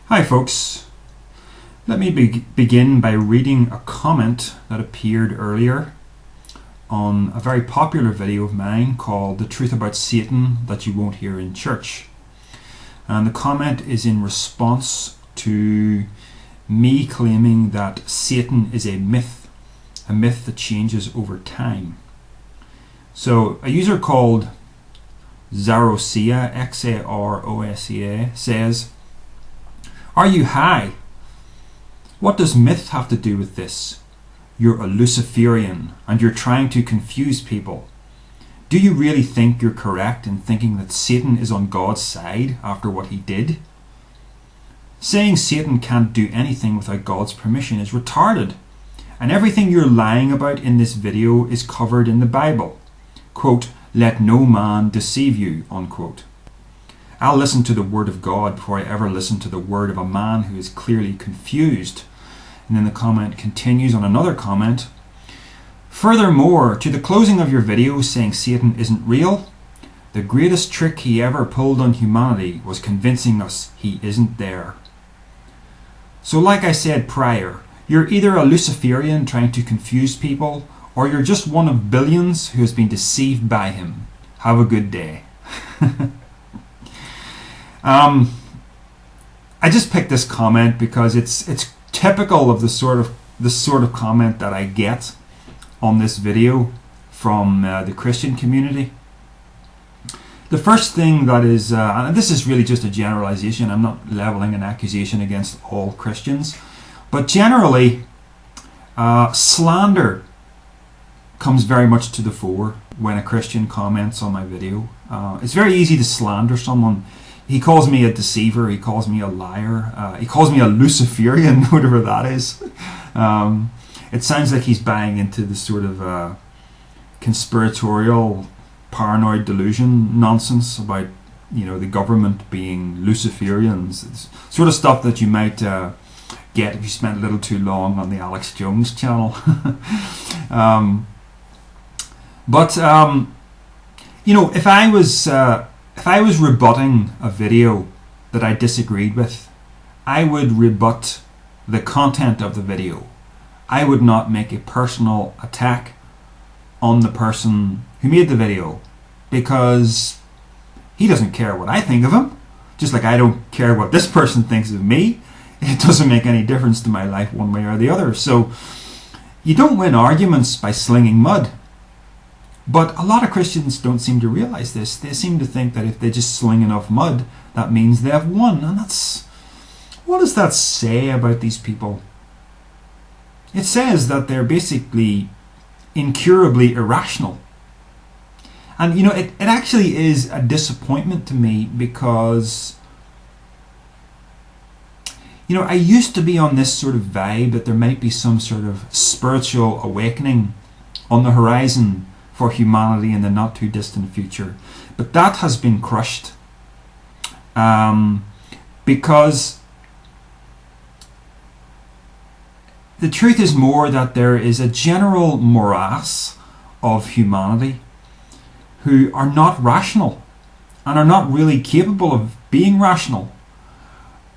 Hi folks, let me begin by reading a comment that appeared earlier on a very popular video of mine called The Truth About Satan That You Won't Hear in Church. And the comment is in response to me claiming that Satan is a myth that changes over time. So a user called Xarosia, Xarosia, says, "Are you high? What does myth have to do with this? You're a Luciferian and you're trying to confuse people. Do you really think you're correct in thinking that Satan is on God's side after what he did? Saying Satan can't do anything without God's permission is retarded, and everything you're lying about in this video is covered in the Bible. Quote, let no man deceive you, unquote. I'll listen to the word of God before I ever listen to the word of a man who is clearly confused." And then the comment continues on another comment. "Furthermore, to the closing of your video saying Satan isn't real, the greatest trick he ever pulled on humanity was convincing us he isn't there. So like I said prior, you're either a Luciferian trying to confuse people, or you're just one of billions who has been deceived by him. Have a good day." I just picked this comment because it's typical of the sort of comment that I get on this video from the Christian community. The first thing that is, and this is really just a generalization, I'm not leveling an accusation against all Christians, but generally slander comes very much to the fore when a Christian comments on my video. It's very easy to slander someone. He calls me a deceiver, he calls me a liar, he calls me a Luciferian, whatever that is. It sounds like he's buying into the sort of conspiratorial, paranoid delusion nonsense about, the government being Luciferians. It's sort of stuff that you might get if you spent a little too long on the Alex Jones channel. But if I was rebutting a video that I disagreed with, I would rebut the content of the video. I would not make a personal attack on the person who made the video, because he doesn't care what I think of him, just like I don't care what this person thinks of me. It doesn't make any difference to my life one way or the other. So you don't win arguments by slinging mud. But a lot of Christians don't seem to realize this. They seem to think that if they just sling enough mud, that means they have won. And what does that say about these people? It says that they're basically incurably irrational. And it actually is a disappointment to me, because I used to be on this sort of vibe that there might be some sort of spiritual awakening on the horizon for humanity in the not too distant future. But that has been crushed, because the truth is more that there is a general morass of humanity who are not rational and are not really capable of being rational.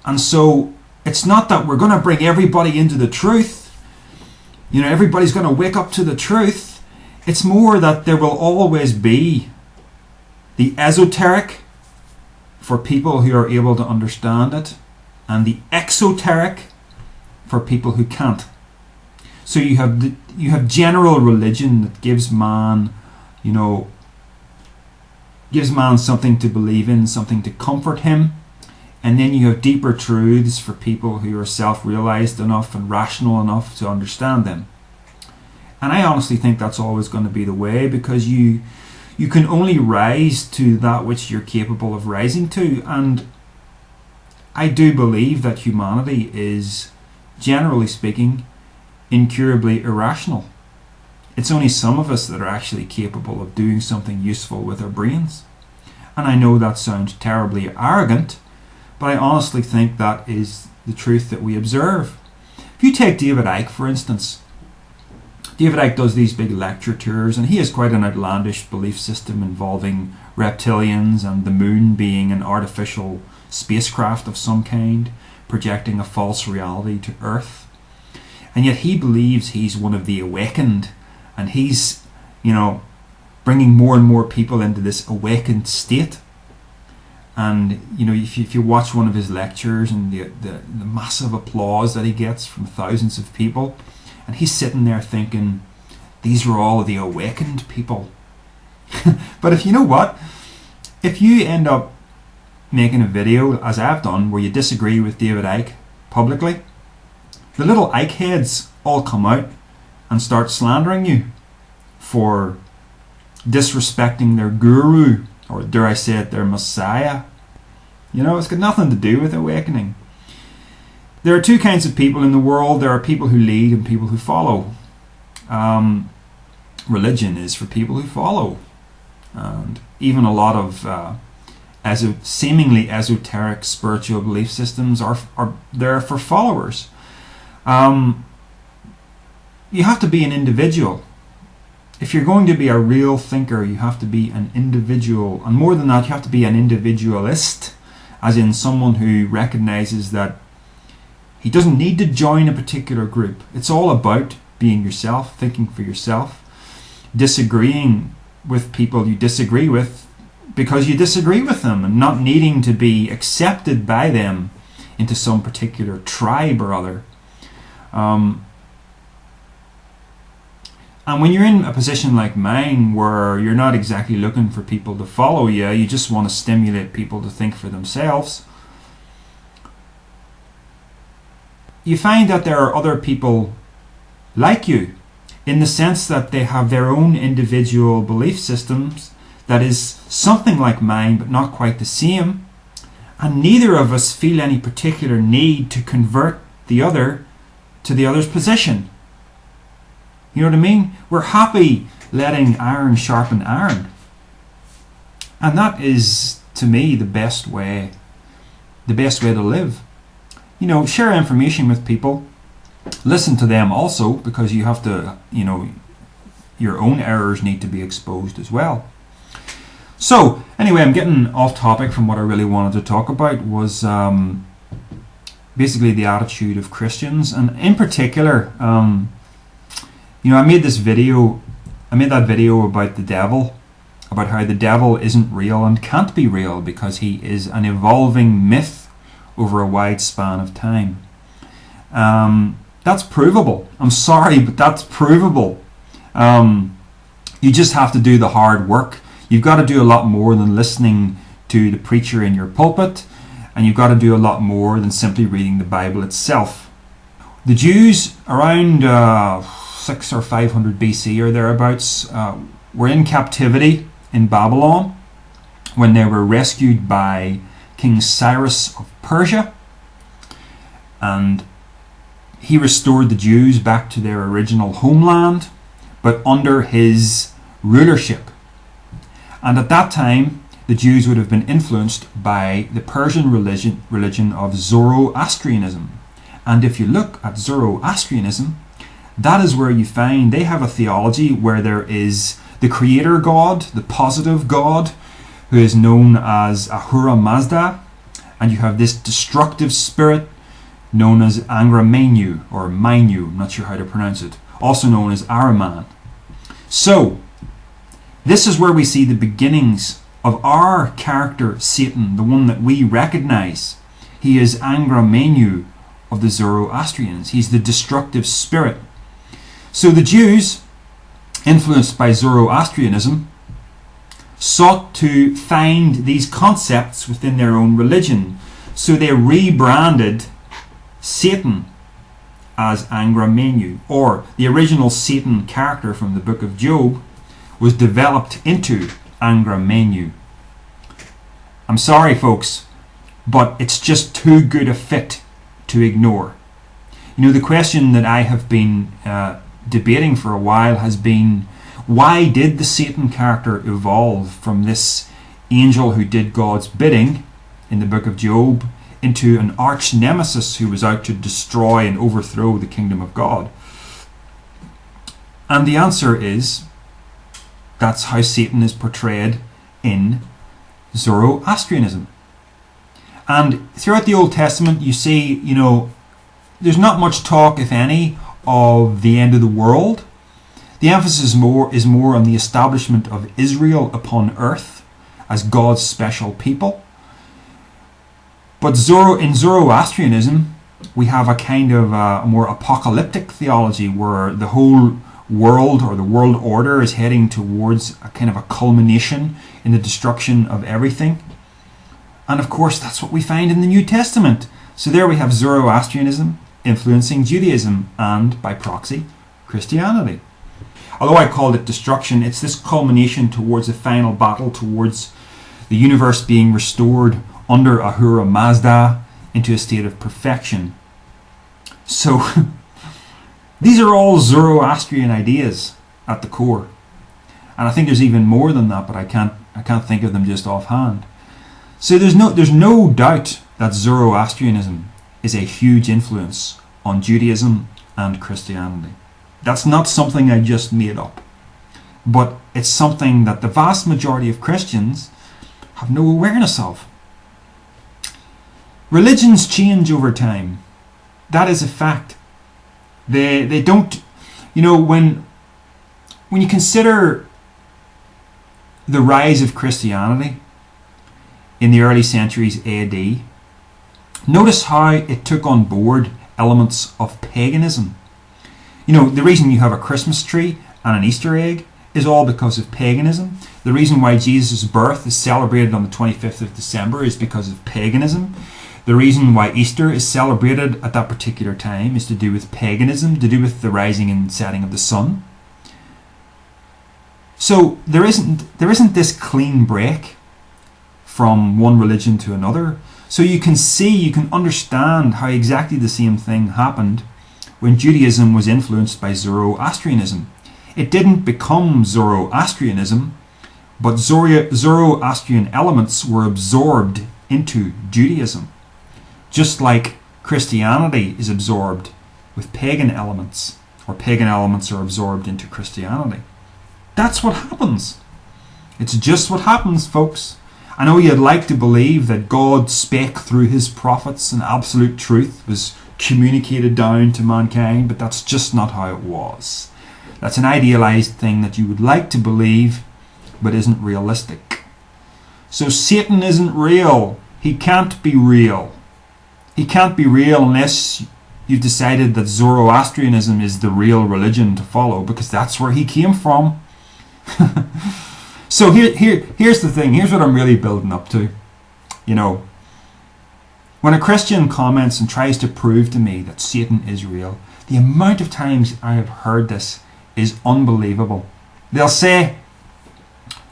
And so it's not that we're going to bring everybody into the truth, everybody's going to wake up to the truth. It's more that there will always be the esoteric for people who are able to understand it, and the exoteric for people who can't. So you have general religion that gives man, something to believe in, something to comfort him. And then you have deeper truths for people who are self-realized enough and rational enough to understand them. And I honestly think that's always going to be the way, because you can only rise to that which you're capable of rising to. And I do believe that humanity is, generally speaking, incurably irrational. It's only some of us that are actually capable of doing something useful with our brains. And I know that sounds terribly arrogant, but I honestly think that is the truth that we observe. If you take David Icke, for instance, David Icke does these big lecture tours, and he has quite an outlandish belief system involving reptilians and the moon being an artificial spacecraft of some kind, projecting a false reality to earth. And yet he believes he's one of the awakened, and he's, bringing more and more people into this awakened state. And if you watch one of his lectures and the massive applause that he gets from thousands of people, and he's sitting there thinking, these are all the awakened people. But if you end up making a video, as I've done, where you disagree with David Icke publicly, the little Icke heads all come out and start slandering you for disrespecting their guru, or dare I say it, their messiah. It's got nothing to do with awakening. There are two kinds of people in the world. There are people who lead and people who follow. Religion is for people who follow. And even a lot of seemingly esoteric spiritual belief systems are there for followers. You have to be an individual. If you're going to be a real thinker, you have to be an individual. And more than that, you have to be an individualist, as in someone who recognizes that he doesn't need to join a particular group. It's all about being yourself, thinking for yourself, disagreeing with people you disagree with because you disagree with them, and not needing to be accepted by them into some particular tribe or other. And when you're in a position like mine, where you're not exactly looking for people to follow you, you just want to stimulate people to think for themselves, you find that there are other people like you, in the sense that they have their own individual belief systems that is something like mine but not quite the same, and neither of us feel any particular need to convert the other to the other's position. You know what I mean? We're happy letting iron sharpen iron. And that is, to me, the best way to live. Share information with people. Listen to them also, because you have to, your own errors need to be exposed as well. So, anyway, I'm getting off topic from what I really wanted to talk about, was basically the attitude of Christians. And in particular, I made that video about the devil, about how the devil isn't real and can't be real because he is an evolving myth over a wide span of time. That's provable. I'm sorry, but that's provable. You just have to do the hard work. You've got to do a lot more than listening to the preacher in your pulpit, and you've got to do a lot more than simply reading the Bible itself. The Jews around 600 or 500 BC or thereabouts were in captivity in Babylon when they were rescued by King Cyrus of Persia, and he restored the Jews back to their original homeland, but under his rulership. And at that time, the Jews would have been influenced by the Persian religion of Zoroastrianism. And if you look at Zoroastrianism, that is where you find they have a theology where there is the creator God, the positive God, who is known as Ahura Mazda, and you have this destructive spirit known as Angra Mainyu, or Mainyu, I'm not sure how to pronounce it, also known as Ahriman. So, this is where we see the beginnings of our character, Satan, the one that we recognize. He is Angra Mainyu of the Zoroastrians. He's the destructive spirit. So the Jews, influenced by Zoroastrianism, sought to find these concepts within their own religion. So they rebranded Satan as Angra Mainyu, or the original Satan character from the book of Job was developed into Angra Mainyu. I'm sorry, folks, but it's just too good a fit to ignore. The question that I have been debating for a while has been, why did the Satan character evolve from this angel who did God's bidding in the book of Job into an arch nemesis who was out to destroy and overthrow the kingdom of God? And the answer is, that's how Satan is portrayed in Zoroastrianism. And throughout the Old Testament, you see, there's not much talk, if any, of the end of the world. The emphasis is more on the establishment of Israel upon earth as God's special people. But in Zoroastrianism, we have a kind of a more apocalyptic theology where the whole world or the world order is heading towards a kind of a culmination in the destruction of everything. And of course, that's what we find in the New Testament. So there we have Zoroastrianism influencing Judaism and, by proxy, Christianity. Although I called it destruction, it's this culmination towards a final battle, towards the universe being restored under Ahura Mazda into a state of perfection. So these are all Zoroastrian ideas at the core. And I think there's even more than that, but I can't think of them just offhand. So there's no doubt that Zoroastrianism is a huge influence on Judaism and Christianity. That's not something I just made up, but it's something that the vast majority of Christians have no awareness of. Religions change over time. That is a fact. They don't, when you consider the rise of Christianity in the early centuries AD, notice how it took on board elements of paganism. The reason you have a Christmas tree and an Easter egg is all because of paganism. The reason why Jesus' birth is celebrated on the 25th of December is because of paganism. The reason why Easter is celebrated at that particular time is to do with paganism, to do with the rising and setting of the sun. So there isn't this clean break from one religion to another. So you can understand how exactly the same thing happened when Judaism was influenced by Zoroastrianism. It didn't become Zoroastrianism, but Zoroastrian elements were absorbed into Judaism, just like Christianity is absorbed with pagan elements, or pagan elements are absorbed into Christianity. That's what happens. It's just what happens, folks. I know you'd like to believe that God spake through his prophets and absolute truth was communicated down to mankind, but that's just not how it was. That's an idealized thing that you would like to believe, but isn't realistic. So Satan isn't real. He can't be real. He can't be real unless you've decided that Zoroastrianism is the real religion to follow, because that's where he came from. So here's the thing. Here's what I'm really building up to. When a Christian comments and tries to prove to me that Satan is real, the amount of times I have heard this is unbelievable. They'll say,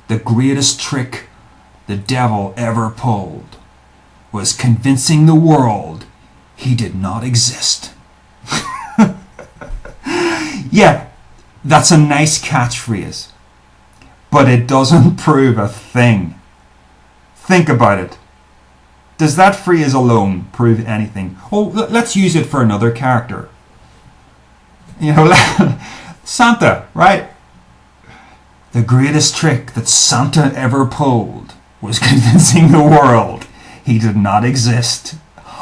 the greatest trick the devil ever pulled was convincing the world he did not exist. Yeah, that's a nice catchphrase, but it doesn't prove a thing. Think about it. Does that phrase alone prove anything? Oh, let's use it for another character. Santa, right? The greatest trick that Santa ever pulled was convincing the world he did not exist.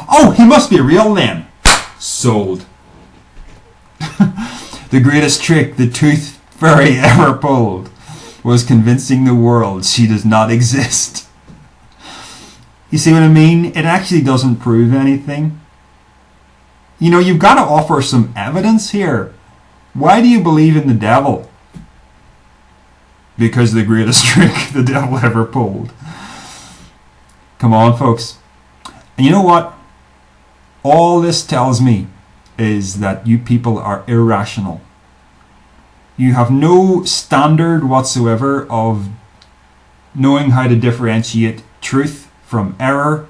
Oh, he must be real then. Sold. The greatest trick the tooth fairy ever pulled was convincing the world she does not exist. You see what I mean? It actually doesn't prove anything. You've got to offer some evidence here. Why do you believe in the devil? Because the greatest trick the devil ever pulled. Come on, folks. And you know what? All this tells me is that you people are irrational. You have no standard whatsoever of knowing how to differentiate truth from error.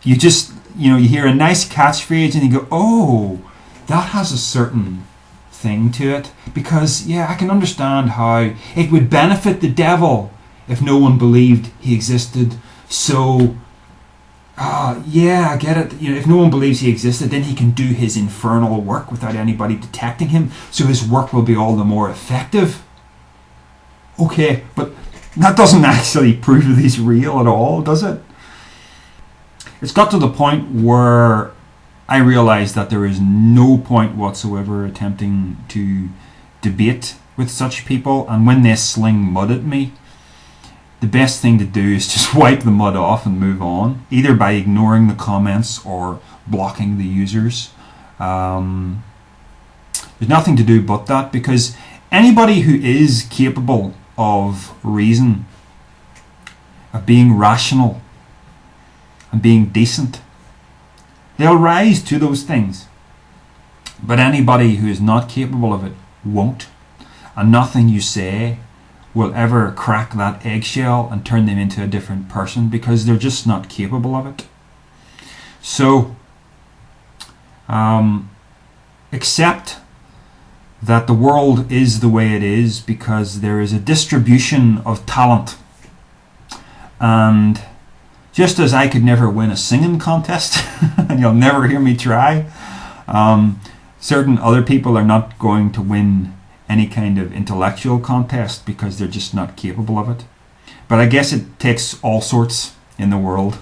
You just, you hear a nice catchphrase and you go, oh, that has a certain thing to it. Because, yeah, I can understand how it would benefit the devil if no one believed he existed. So, yeah, I get it. If no one believes he existed, then he can do his infernal work without anybody detecting him. So his work will be all the more effective. Okay, but that doesn't actually prove that he's real at all, does it? It's got to the point where I realize that there is no point whatsoever attempting to debate with such people, and when they sling mud at me, the best thing to do is just wipe the mud off and move on, either by ignoring the comments or blocking the users. There's nothing to do but that, because anybody who is capable of reason, of being rational and being decent, they'll rise to those things. But anybody who is not capable of it won't. And nothing you say will ever crack that eggshell and turn them into a different person, because they're just not capable of it. So, accept that the world is the way it is because there is a distribution of talent. And just as I could never win a singing contest, and you'll never hear me try, certain other people are not going to win any kind of intellectual contest because they're just not capable of it. But I guess it takes all sorts in the world.